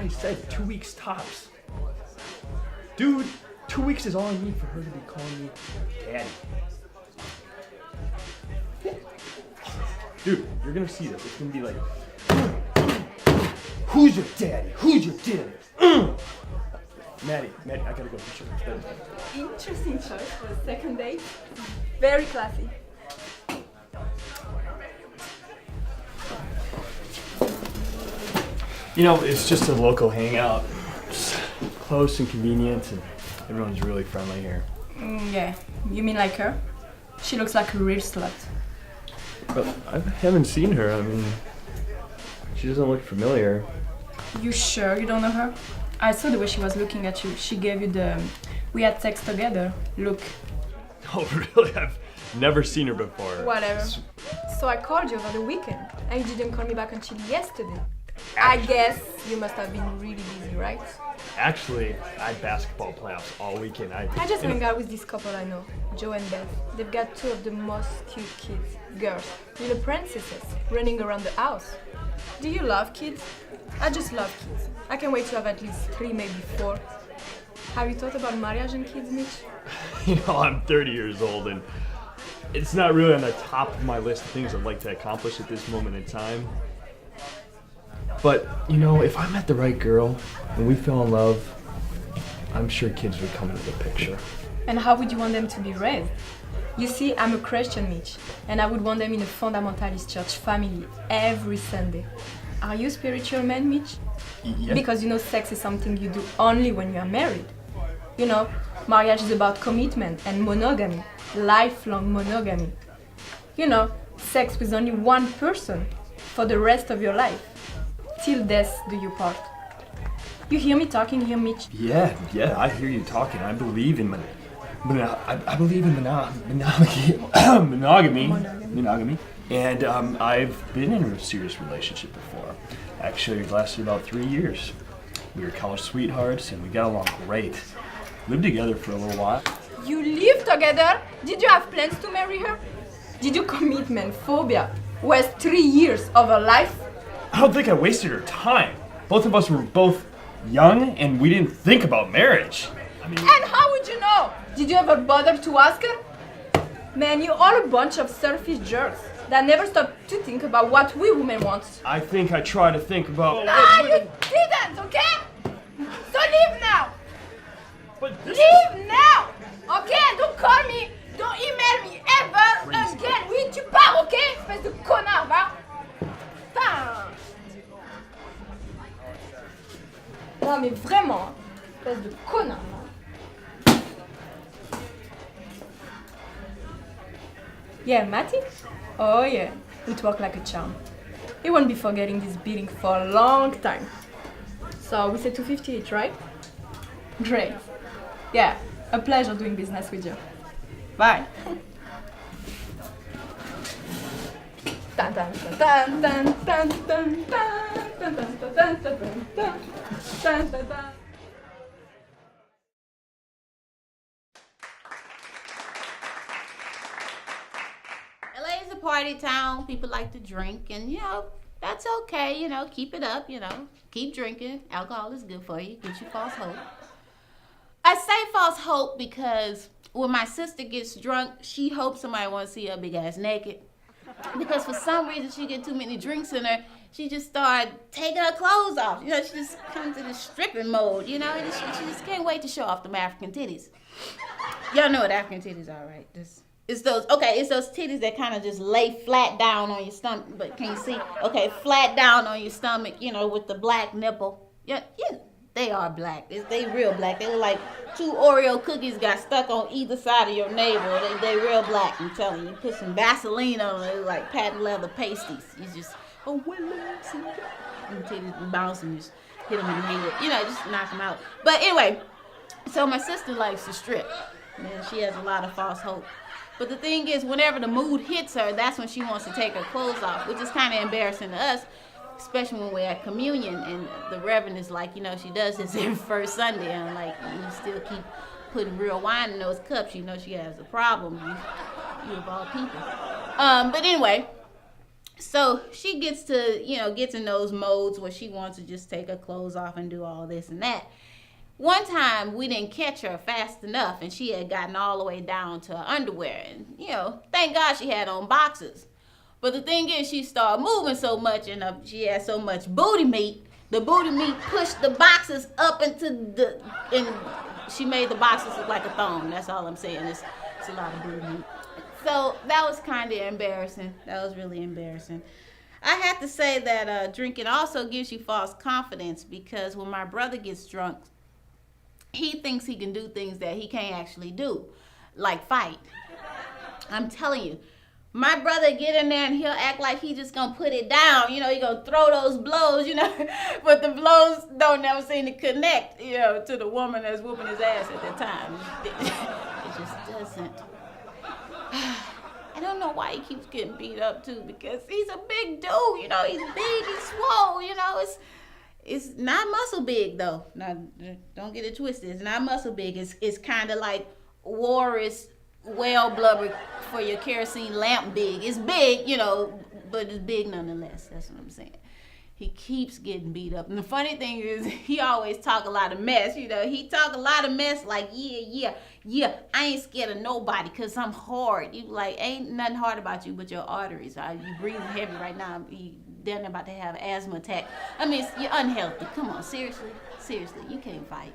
I said 2 weeks tops. Dude, 2 weeks is all I need for her to be calling me daddy. Dude, you're gonna see this. It's gonna be like, who's your daddy? Who's your daddy? Maddie, I gotta go for sure. Interesting choice for a second date. Very classy. You know, it's just a local hangout. It's close and convenient, and everyone's really friendly here. Yeah, you mean like her? She looks like a real slut. But I haven't seen her. I mean, she doesn't look familiar. You sure you don't know her? I saw the way she was looking at you. She gave you the "we had sex together" look. Oh, really? I've never seen her before. Whatever. So I called you over the weekend, and you didn't call me back until yesterday. I guess you must have been really busy, right? Actually, I had basketball playoffs all weekend. I just hang out with this couple I know, Joe and Beth. They've got two of the most cute kids, girls, little princesses, running around the house. Do you love kids? I just love kids. I can't wait to have at least 3, maybe 4. Have you thought about marriage and kids, Mitch? You know, I'm 30 years old, and it's not really on the top of my list of things I'd like to accomplish at this moment in time. But, you know, if I met the right girl and we fell in love, I'm sure kids would come into the picture. And how would you want them to be raised? You see, I'm a Christian, Mitch, and I would want them in a fundamentalist church family every Sunday. Are you a spiritual man, Mitch? Yeah. Because you know sex is something you do only when you are married. You know, marriage is about commitment and monogamy, lifelong monogamy. You know, sex with only one person for the rest of your life. Till death do you part. You hear me talking here, Mitch? Yeah, I hear you talking. I believe in monogamy. And I've been in a serious relationship before. Actually, it lasted about 3 years. We were college sweethearts, and we got along great. Lived together for a little while. You lived together? Did you have plans to marry her? Did your commitment phobia waste 3 years of her life? I don't think I wasted her time. Both of us were both young, and we didn't think about marriage. I mean... And how would you know? Did you ever bother to ask her? Man, you're all a bunch of selfish jerks that never stop to think about what we women want. I think I try to think about... You didn't, okay? So leave now! Leave now! Okay? Don't call me, don't email me ever again! Oui, tu pars, okay? Espèce de connard, va! Putain! Non mais vraiment, espèce de connard. Yeah, Matty? Oh yeah, it worked like a charm. He won't be forgetting this beating for a long time. So we said 250 each, right? Great. Yeah, a pleasure doing business with you. Bye. Dun, dun, dun, dun, dun, dun, dun, dun, dun, dun, dun, dun, dun, dun, dun, dun. LA is a party town. People like to drink, and you know, that's okay. You know, keep it up. You know, keep drinking. Alcohol is good for you. Gives you false hope. I say false hope because when my sister gets drunk, she hopes somebody wants to see her big ass naked. Because for some reason she get too many drinks in her, she just started taking her clothes off. You know, she just comes to this stripping mode, you know, and she just can't wait to show off them African titties. Y'all know what African titties are, right? It's those titties that kind of just lay flat down on your stomach, but can you see? Okay, flat down on your stomach, you know, with the black nipple. Yeah, they are black. They real black. They look like 2 Oreo cookies got stuck on either side of your navel. They real black, I'm telling you. You put some Vaseline on them, they like patent leather pasties. You just, oh, well, let's see. And the titties bounce and just hit them in the head. You know, just knock them out. But anyway, so my sister likes to strip. And she has a lot of false hope. But the thing is, whenever the mood hits her, that's when she wants to take her clothes off, which is kind of embarrassing to us. Especially when we're at communion and the reverend is like, you know, she does this every first Sunday, and like, you still keep putting real wine in those cups, you know she has a problem, you of all people. But anyway, So she gets to, gets in those modes where she wants to just take her clothes off and do all this and that. One time we didn't catch her fast enough and she had gotten all the way down to her underwear. And, thank God she had on boxers. But the thing is, she started moving so much and she had so much booty meat. The booty meat pushed the boxers up and she made the boxers look like a thong. That's all I'm saying. It's a lot of booty meat. So that was kind of embarrassing. That was really embarrassing. I have to say that drinking also gives you false confidence, because when my brother gets drunk, he thinks he can do things that he can't actually do, like fight. I'm telling you, my brother get in there and he'll act like he just gonna put it down. He gonna throw those blows, but the blows don't never seem to connect, to the woman that's whooping his ass at that time. It just doesn't. I don't know why he keeps getting beat up too, because he's a big dude, he's big, he's swole, it's not muscle big though. Now, don't get it twisted. It's not muscle big. It's kind of like Warris whale blubber for your kerosene lamp big. It's big, but it's big nonetheless. That's what I'm saying. He keeps getting beat up. And the funny thing is, he always talk a lot of mess. He talk a lot of mess like, yeah, I ain't scared of nobody because I'm hard. You like, ain't nothing hard about you but your arteries. You breathing heavy right now. You damn near about to have an asthma attack. I mean, you're unhealthy. Come on, seriously, you can't fight.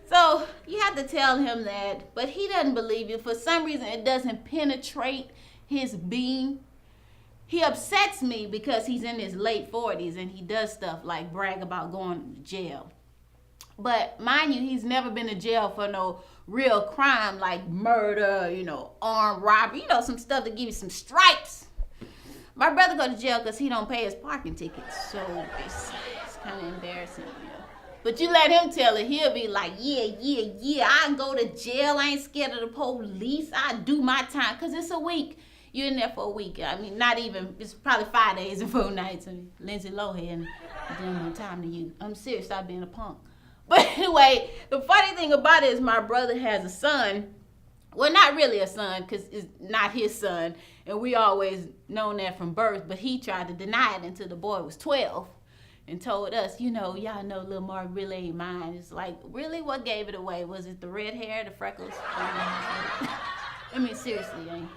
So you have to tell him that, but he doesn't believe you. For some reason, it doesn't penetrate his being. He upsets me because he's in his late 40s and he does stuff like brag about going to jail. But mind you, he's never been to jail for no real crime like murder, armed robbery, some stuff that give you some stripes. My brother go to jail because he don't pay his parking tickets. So it's kind of embarrassing, But you let him tell it, he'll be like, yeah, I go to jail. I ain't scared of the police. I do my time because it's a week. You're in there for a week. I mean, not even, it's probably 5 days and 4 nights. And Lindsay Lohan, doing my time to you. I'm serious, stop being a punk. But anyway, the funny thing about it is my brother has a son. Well, not really a son, because it's not his son. And we always known that from birth. But he tried to deny it until the boy was 12. And told us, y'all know little Mark really ain't mine. It's like, really, what gave it away? Was it the red hair, the freckles? I mean, seriously, ain't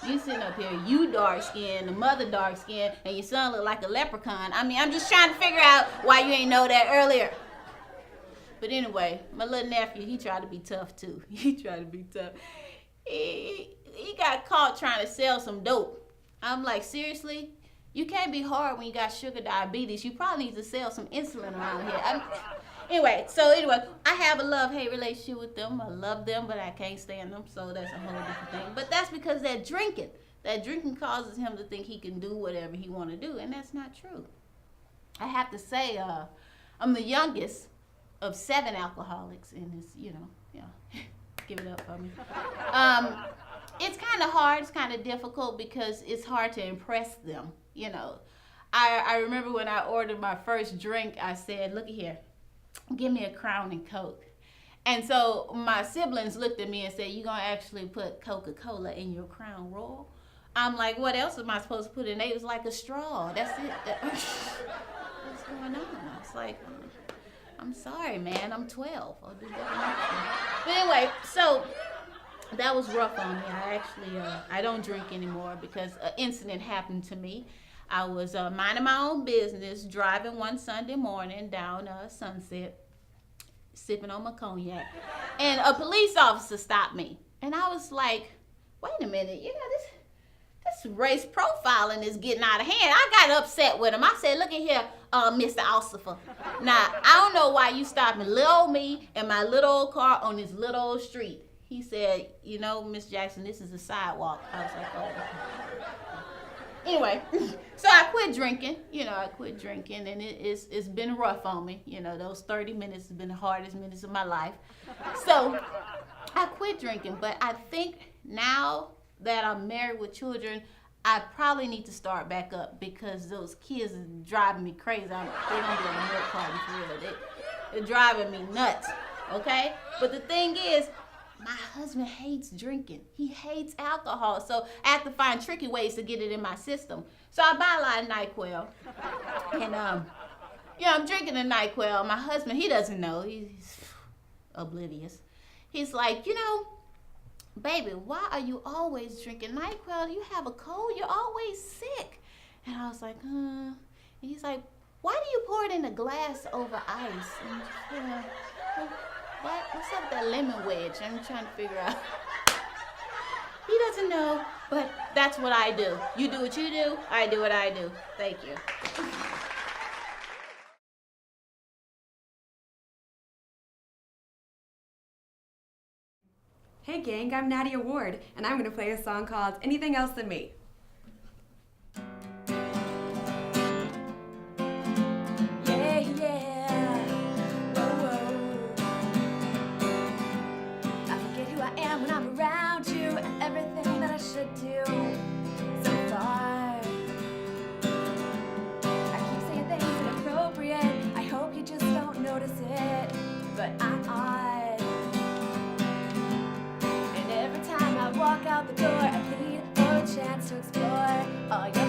you sitting up here, you dark skinned, the mother dark skinned, and your son look like a leprechaun. I mean, I'm just trying to figure out why you ain't know that earlier. But anyway, my little nephew, he tried to be tough too. He got caught trying to sell some dope. I'm like, seriously? You can't be hard when you got sugar diabetes. You probably need to sell some insulin around here. Anyway, I have a love-hate relationship with them. I love them, but I can't stand them, so that's a whole different thing. But that's because they're drinking. That drinking causes him to think he can do whatever he want to do, and that's not true. I have to say, I'm the youngest of 7 alcoholics, and it's, give it up for me. It's kind of hard. It's kind of difficult because it's hard to impress them, I remember when I ordered my first drink, I said, look at here. Give me a Crown and Coke. And so my siblings looked at me and said, you gonna actually put Coca-Cola in your Crown Royal? I'm like, what else am I supposed to put in? It was like a straw. That's it. What's going on? I was like, I'm sorry, man. I'm 12. I'll do that. But anyway, so that was rough on me. I don't drink anymore because an incident happened to me. I was minding my own business, driving one Sunday morning down Sunset, sipping on my cognac, and a police officer stopped me. And I was like, wait a minute, this race profiling is getting out of hand. I got upset with him. I said, look at here, Mr. Ossifer. Now, I don't know why you stopping little old me and my little old car on this little old street. He said, Miss Jackson, this is a sidewalk. I was like, oh. Anyway, so I quit drinking. And it's been rough on me. Those 30 minutes has been the hardest minutes of my life. So I quit drinking, but I think now that I'm married with children, I probably need to start back up because those kids are driving me crazy. They don't be on a milk party for real. They're driving me nuts, okay? But the thing is, my husband hates drinking. He hates alcohol. So I have to find tricky ways to get it in my system. So I buy a lot of NyQuil. And, I'm drinking the NyQuil. My husband, he doesn't know. He's oblivious. He's like, baby, why are you always drinking NyQuil? You have a cold. You're always sick. And I was like, And he's like, why do you pour it in a glass over ice? And, what's up with that lemon wedge? I'm trying to figure out. He doesn't know, but that's what I do. You do what you do, I do what I do. Thank you. Hey gang, I'm Nadeya Ward, and I'm gonna play a song called Anything Else Than Me. Yeah, yeah, whoa, whoa. I forget who I am when I'm around you, and everything that I should do so far. I keep saying things inappropriate, I hope you just don't notice it, but I'm odd. Every time I walk out the door, I plead for a chance to explore all your